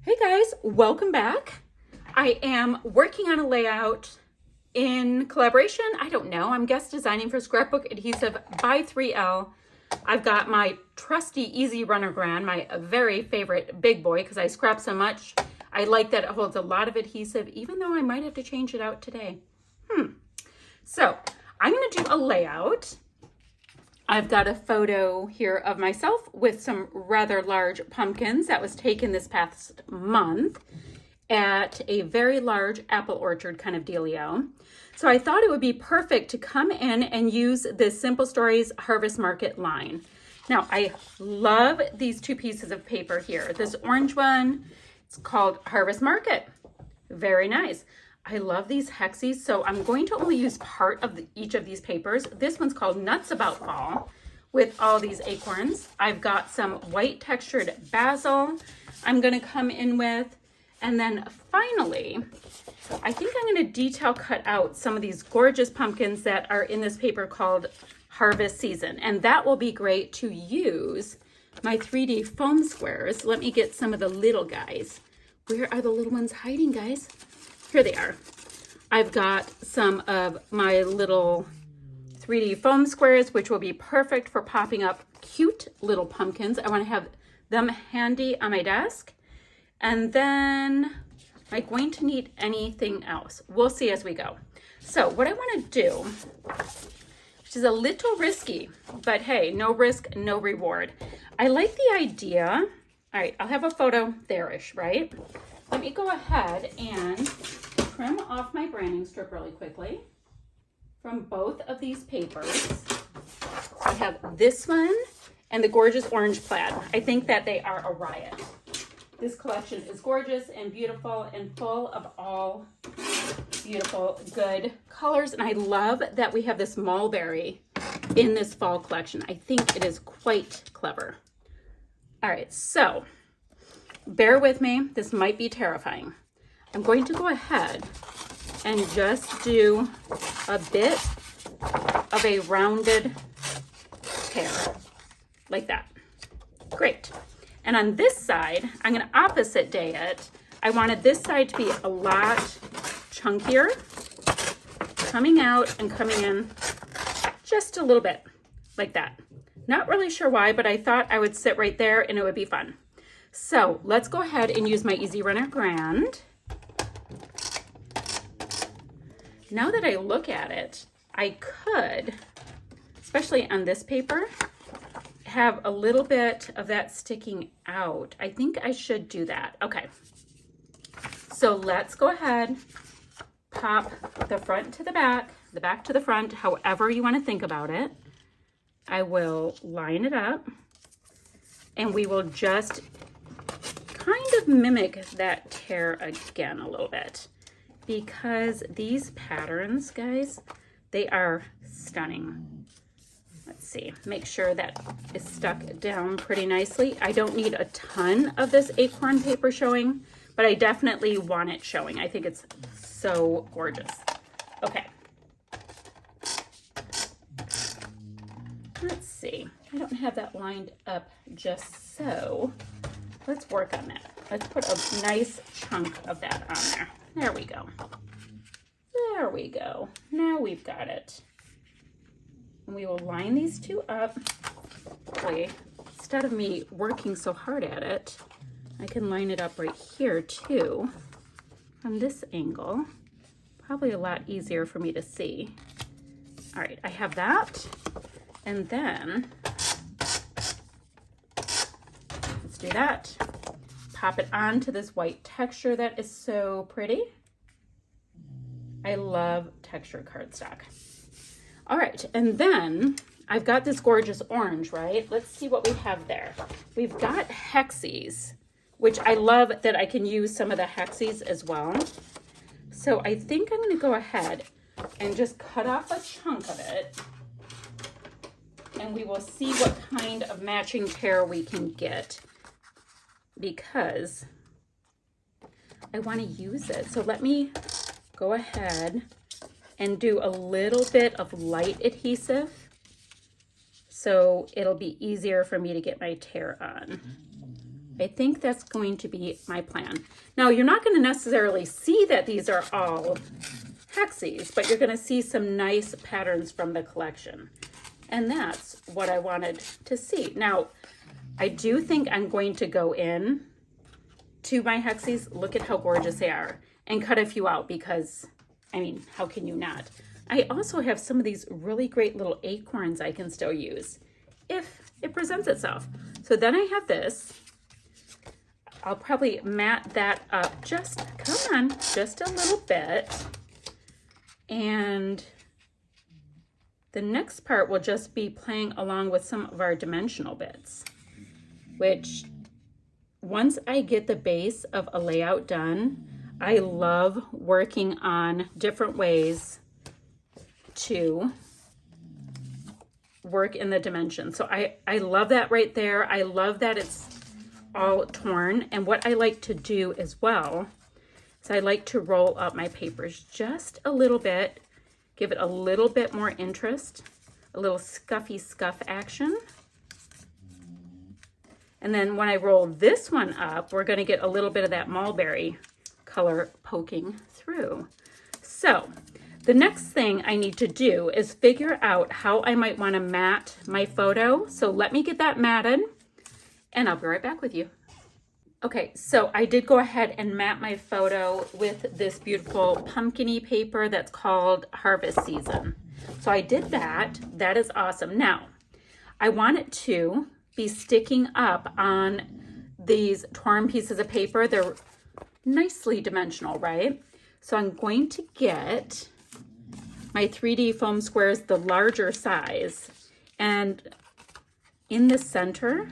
Hey guys, welcome back. I am working on a layout in collaboration. I don't know, I'm guest designing for Scrapbook Adhesive by 3L. I've got my trusty Easy Runner Grand, my very favorite big boy, because I scrap so much. I like that it holds a lot of adhesive, even though I might have to change it out today. So I'm going to do a layout. I've got a photo here of myself with some rather large pumpkins that was taken this past month at a very large apple orchard kind of dealio. So I thought it would be perfect to come in and use this Simple Stories Harvest Market line. Now, I love these two pieces of paper here. This orange one, it's called Harvest Market. Very nice. I love these hexes, so I'm going to only use part of each of these papers. This one's called Nuts About Fall with all these acorns. I've got some white textured basil I'm going to come in with. And then finally, I think I'm going to detail cut out some of these gorgeous pumpkins that are in this paper called Harvest Season. And that will be great to use my 3D foam squares. Let me get some of the little guys. Where are the little ones hiding, guys? Here they are. I've got some of my little 3D foam squares, which will be perfect for popping up cute little pumpkins. I want to have them handy on my desk. And then am I going to need anything else? We'll see as we go. So what I want to do, which is a little risky, but hey, no risk, no reward. I like the idea. All right, I'll have a photo there-ish, right? Let me go ahead and trim off my branding strip really quickly from both of these papers. I have this one and the gorgeous orange plaid. I think that they are a riot. This collection is gorgeous and beautiful and full of all beautiful, good colors. And I love that we have this mulberry in this fall collection. I think it is quite clever. All right, so bear with me. This might be terrifying. I'm going to go ahead and just do a bit of a rounded tear like that. Great. And on this side, I'm going to opposite day it. I wanted this side to be a lot chunkier, coming out and coming in just a little bit like that. Not really sure why, but I thought I would sit right there and it would be fun. So let's go ahead and use my Easy Runner Grand. Now that I look at it, I could, especially on this paper, have a little bit of that sticking out. I think I should do that. Okay. So let's go ahead, pop the front to the back to the front, however you want to think about it. I will line it up and we will just kind of mimic that tear again a little bit because these patterns, guys, they are stunning. Let's see, make sure that is stuck down pretty nicely. I don't need a ton of this acorn paper showing, but I definitely want it showing. I think it's so gorgeous. Okay. Let's see, I don't have that lined up just so. Let's work on that. Let's put a nice chunk of that on there. There we go. There we go. Now we've got it. And we will line these two up. Boy, instead of me working so hard at it, I can line it up right here too from this angle. Probably a lot easier for me to see. All right, I have that. And then let's do that. Pop it onto this white texture that is so pretty. I love texture cardstock. All right, and then I've got this gorgeous orange, right? Let's see what we have there. We've got hexes, which I love that I can use some of the hexes as well. So I think I'm gonna go ahead and just cut off a chunk of it and we will see what kind of matching tear we can get because I want to use it. So let me go ahead and do a little bit of light adhesive so it'll be easier for me to get my tear on. I think that's going to be my plan. Now, you're not going to necessarily see that these are all Hexies, but you're going to see some nice patterns from the collection. And that's what I wanted to see. Now, I do think I'm going to go in to my Hexies. Look at how gorgeous they are. And cut a few out because, I mean, how can you not? I also have some of these really great little acorns I can still use if it presents itself. So then I have this. I'll probably mat that up just a little bit. And the next part will just be playing along with some of our dimensional bits, which once I get the base of a layout done, I love working on different ways to work in the dimensions. So I love that right there. I love that it's all torn. And what I like to do as well is I like to roll up my papers just a little bit, give it a little bit more interest, a little scuffy scuff action. And then when I roll this one up, we're going to get a little bit of that mulberry color poking through. So the next thing I need to do is figure out how I might want to mat my photo. So let me get that matted and I'll be right back with you. Okay, so I did go ahead and mat my photo with this beautiful pumpkin-y paper that's called Harvest Season. So I did that. That is awesome. Now, I want it to be sticking up on these torn pieces of paper. They're nicely dimensional, right? So I'm going to get my 3D foam squares, the larger size, and in the center,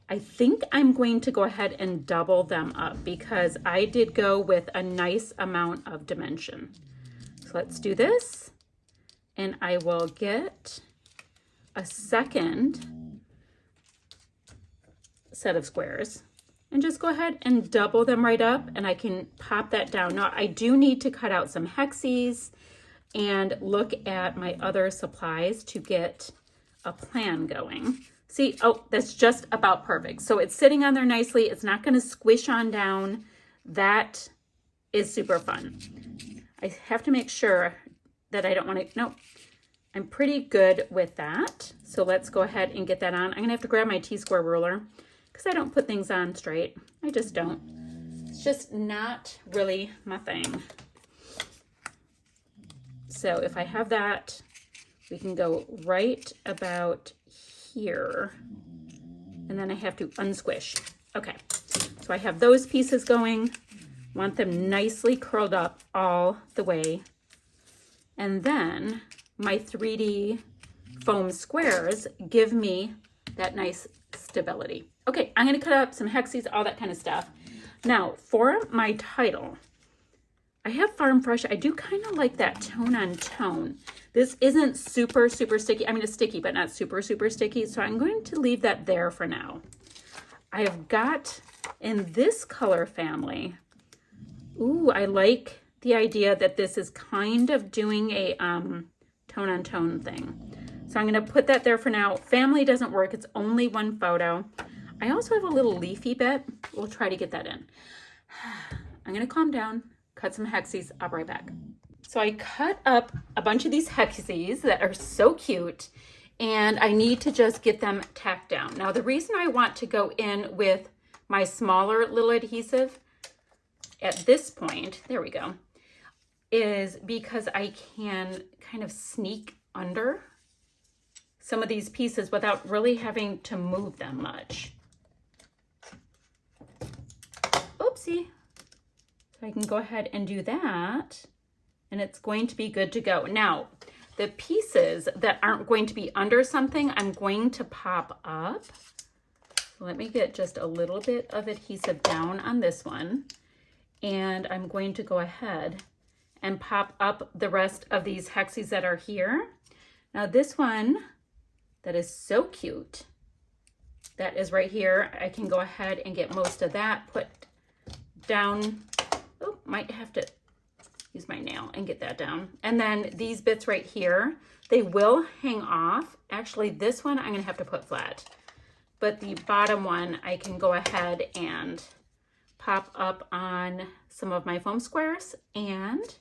I think I'm going to go ahead and double them up because I did go with a nice amount of dimension. So let's do this, and I will get a second set of squares and just go ahead and double them right up, and I can pop that down. Now I do need to cut out some Hexies and look at my other supplies to get a plan going. See, oh, that's just about perfect. So it's sitting on there nicely. It's not going to squish on down. That is super fun. I have to make sure that I don't want to, nope. I'm pretty good with that. So let's go ahead and get that on. I'm going to have to grab my T-square ruler because I don't put things on straight. I just don't. It's just not really my thing. So if I have that, we can go right about here. And then I have to unsquish. Okay, so I have those pieces going. Want them nicely curled up all the way. And then my 3D foam squares give me that nice stability. Okay, I'm going to cut up some Hexies, all that kind of stuff. Now, for my title, I have Farm Fresh. I do kind of like that tone on tone. This isn't super, super sticky. I mean, it's sticky, but not super, super sticky. So I'm going to leave that there for now. I have got in this color family, ooh, I like the idea that this is kind of doing a tone on tone thing. So I'm going to put that there for now. Family doesn't work. It's only one photo. I also have a little leafy bit. We'll try to get that in. I'm going to calm down, cut some Hexies. I'll be right back. So I cut up a bunch of these Hexies that are so cute, and I need to just get them tacked down. Now, the reason I want to go in with my smaller little adhesive at this point, there we go, is because I can kind of sneak under some of these pieces without really having to move them much. Oopsie. So I can go ahead and do that, and it's going to be good to go. Now, the pieces that aren't going to be under something, I'm going to pop up. So let me get just a little bit of adhesive down on this one, and I'm going to go ahead and pop up the rest of these Hexies that are here. Now this one that is so cute, that is right here. I can go ahead and get most of that put down. Oh, might have to use my nail and get that down. And then these bits right here, they will hang off. Actually, this one I'm gonna have to put flat but the bottom one I can go ahead and pop up on some of my foam squares. And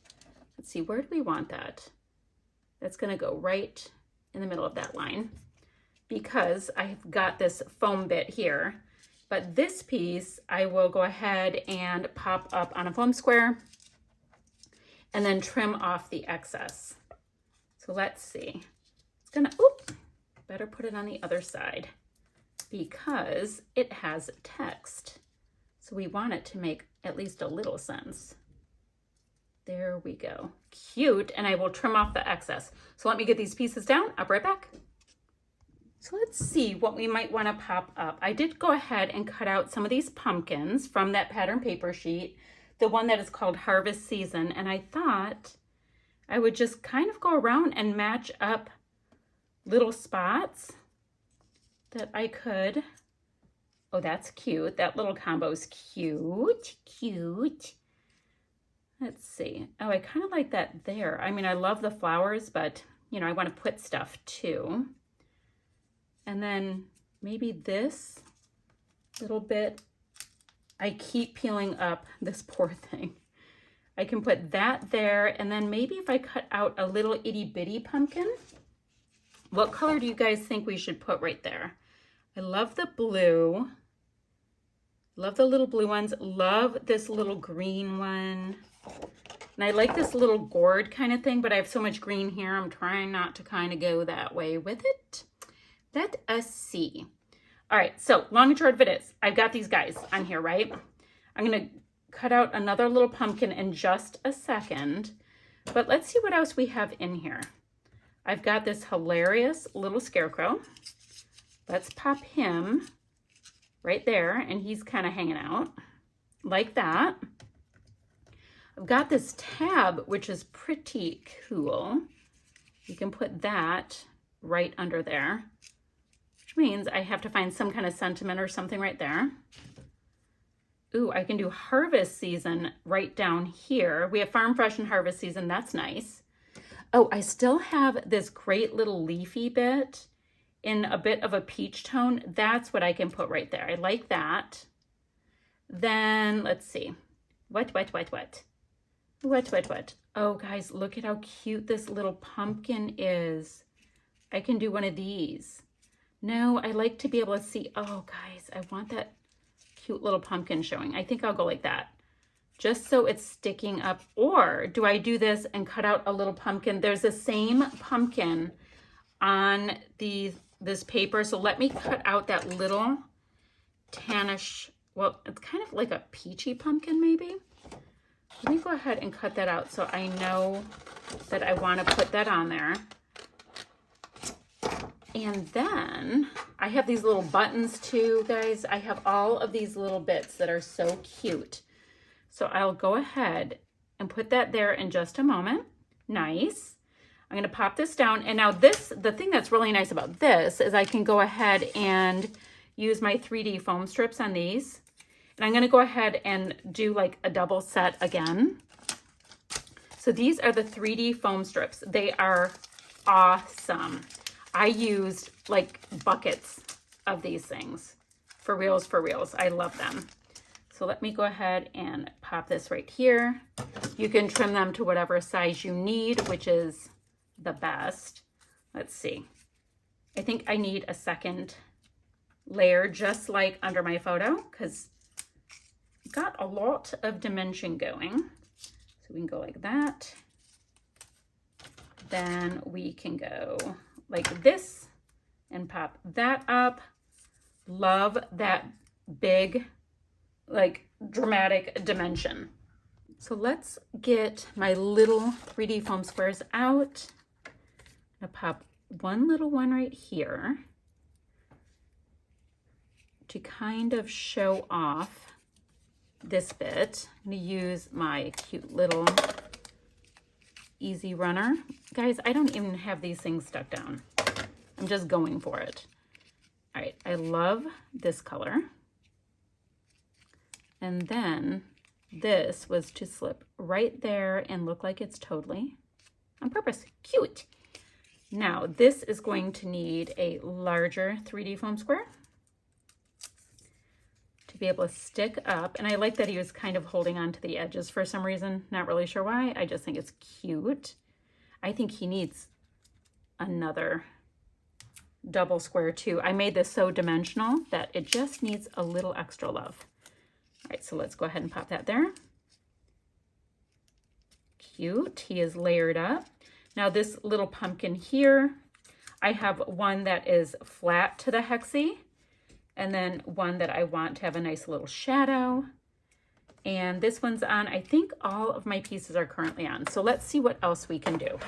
let's see, where do we want that? That's gonna go right in the middle of that line because I've got this foam bit here. But this piece I will go ahead and pop up on a foam square and then trim off the excess. So let's see. It's gonna, oop, better put it on the other side because it has text. So we want it to make at least a little sense. There we go. Cute. And I will trim off the excess. So let me get these pieces down. I'll be right back. So let's see what we might want to pop up. I did go ahead and cut out some of these pumpkins from that pattern paper sheet, the one that is called Harvest Season. And I thought I would just kind of go around and match up little spots that I could. Oh, that's cute. That little combo is cute, cute. Let's see. Oh, I kind of like that there. I mean, I love the flowers, but you know, I want to put stuff too. And then maybe this little bit, I keep peeling up this poor thing. I can put that there. And then maybe if I cut out a little itty bitty pumpkin, what color do you guys think we should put right there? I love the blue. Love the little blue ones. Love this little green one. And I like this little gourd kind of thing, but I have so much green here. I'm trying not to kind of go that way with it. Let us see. All right, so long and short of it is, I've got these guys on here, right? I'm gonna cut out another little pumpkin in just a second, but let's see what else we have in here. I've got this hilarious little scarecrow. Let's pop him right there, and he's kind of hanging out like that. I've got this tab, which is pretty cool. You can put that right under there, which means I have to find some kind of sentiment or something right there. Ooh, I can do Harvest Season right down here. We have Farm Fresh and Harvest Season. That's nice. Oh, I still have this great little leafy bit in a bit of a peach tone. That's what I can put right there. I like that. Then let's see. What? Oh, guys, look at how cute this little pumpkin is. I can do one of these. No, I like to be able to see. Oh, guys, I want that cute little pumpkin showing. I think I'll go like that, just so it's sticking up. Or do I do this and cut out a little pumpkin? There's the same pumpkin on this paper. So let me cut out that little tannish, well, it's kind of like a peachy pumpkin maybe. Let me go ahead and cut that out so I know that I want to put that on there. And then I have these little buttons too, guys. I have all of these little bits that are so cute. So I'll go ahead and put that there in just a moment. Nice. I'm going to pop this down. And now this, the thing that's really nice about this is I can go ahead and use my 3D foam strips on these. And I'm going to go ahead and do like a double set again. So these are the 3D foam strips. They are awesome. I used like buckets of these things. For reals, for reals. I love them. So let me go ahead and pop this right here. You can trim them to whatever size you need, which is the best. Let's see. I think I need a second layer just like under my photo because got a lot of dimension going. So we can go like that. Then we can go like this and pop that up. Love that big, like dramatic dimension. So let's get my little 3D foam squares out. I'm gonna pop one little one right here to kind of show off this bit. I'm gonna use my cute little easy runner. Guys, I don't even have these things stuck down. I'm just going for it. All right, I love this color. And then this was to slip right there and look like it's totally on purpose. Cute. Now this is going to need a larger 3D foam square. to be able to stick up. And I like that he was kind of holding on to the edges for some reason. Not really sure why. I just think it's cute. I think he needs another double square too. I made this so dimensional that it just needs a little extra love. All right, so let's go ahead and pop that there. Cute. He is layered up. Now this little pumpkin here, I have one that is flat to the hexie, and then one that I want to have a nice little shadow. And this one's on, I think all of my pieces are currently on. So let's see what else we can do.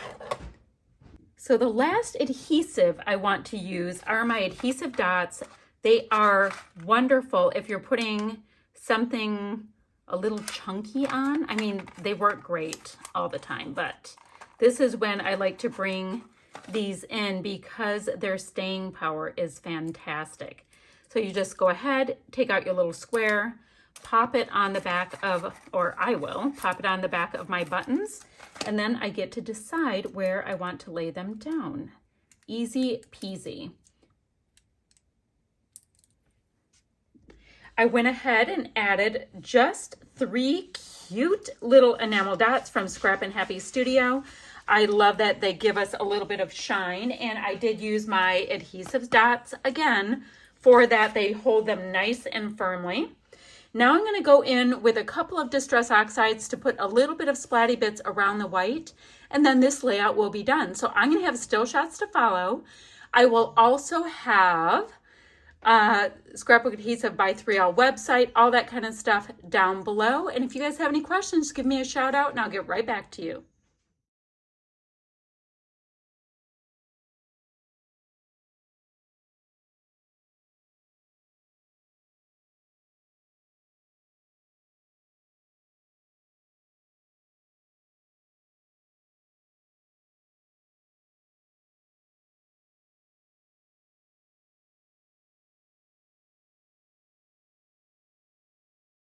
So the last adhesive I want to use are my adhesive dots. They are wonderful if you're putting something a little chunky on. I mean, they work great all the time, but this is when I like to bring these in because their staying power is fantastic. So you just go ahead, take out your little square, pop it on the back of, or I will pop it on the back of my buttons, and then I get to decide where I want to lay them down. Easy peasy. I went ahead and added just 3 cute little enamel dots from Scrap and Happy Studio. I love that they give us a little bit of shine, and I did use my adhesive dots again for that. They hold them nice and firmly. Now I'm going to go in with a couple of Distress Oxides to put a little bit of splatty bits around the white, and then this layout will be done. So I'm going to have still shots to follow. I will also have Scrapbook Adhesive by 3L website, all that kind of stuff down below. And if you guys have any questions, give me a shout out and I'll get right back to you.